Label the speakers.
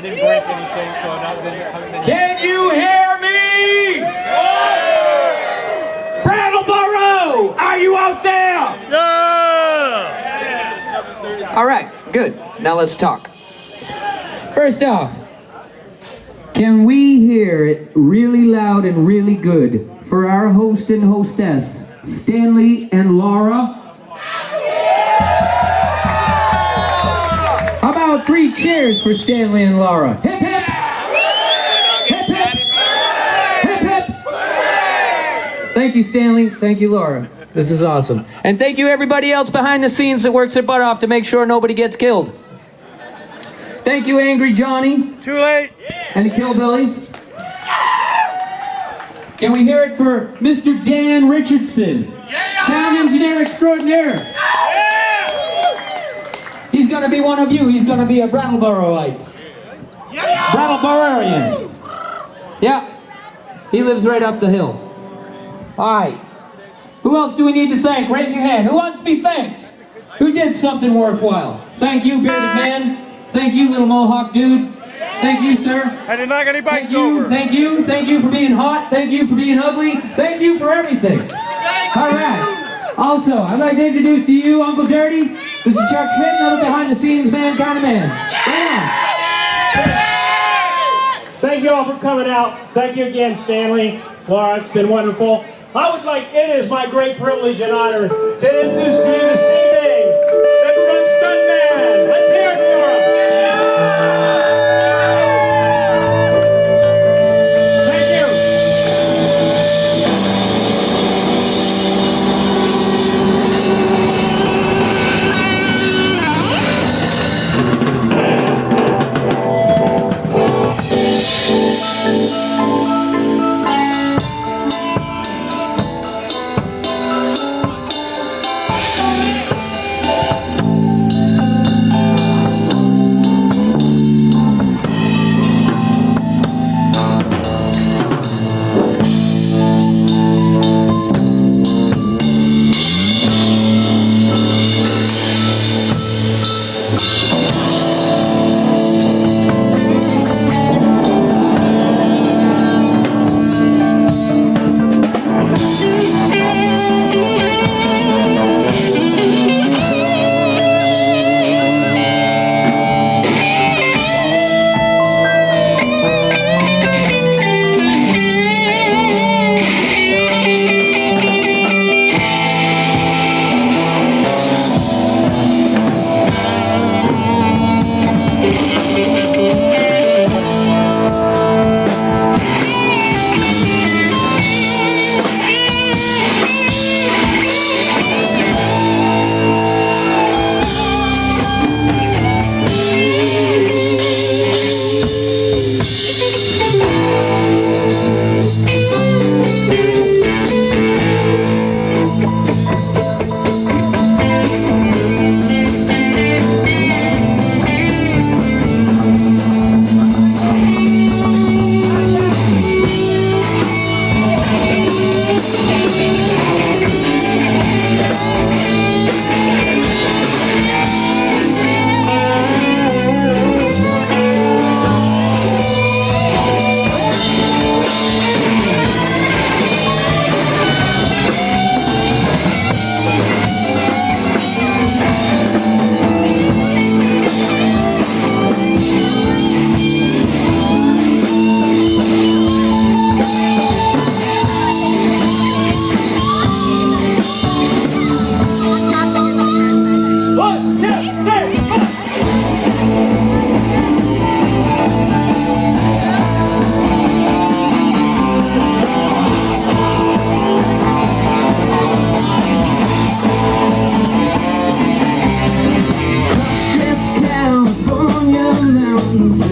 Speaker 1: didn't break anything, so I haven't.
Speaker 2: Can you hear me? Brattleboro, are you out there?
Speaker 1: Yeah!
Speaker 2: All right, good. Now let's talk. First off, can we hear it really loud and really good for our host and hostess, Stanley and Laura? How about 3 cheers for Stanley and Laura? Hip hip! Hip hip! Hip hip! Thank you, Stanley. Thank you, Laura. This is awesome. And thank you everybody else behind the scenes that works their butt off to make sure nobody gets killed. Thank you, Angry Johnny.
Speaker 1: Too late.
Speaker 2: And the Killbillies. Can we hear it for Mr. Dan Richardson? Sound engineer extraordinaire. He's going to be one of you. He's going to be a Brattleboroite. Brattleboroian. Yeah. He lives right up the hill. All right. Who else do we need to thank? Raise your hand. Who wants to be thanked? Who did something worthwhile? Thank you, bearded man. Thank you, little mohawk dude. Thank you, sir.
Speaker 1: I did not get any bikes
Speaker 2: Thank you,
Speaker 1: over.
Speaker 2: thank you, thank you for being hot. Thank you for being ugly. Thank you for everything. All right. Also, I'd like to introduce to you Uncle Dirty. This is Chuck Schmidt, another behind-the-scenes man kind of man. Yeah.
Speaker 3: Thank you all for coming out. Thank you again, Stanley, Laura. It's been wonderful. It is my great privilege and honor to introduce to you this evening the Truck Stuntman. Let's hear it for him. Thank you.
Speaker 2: California mountains.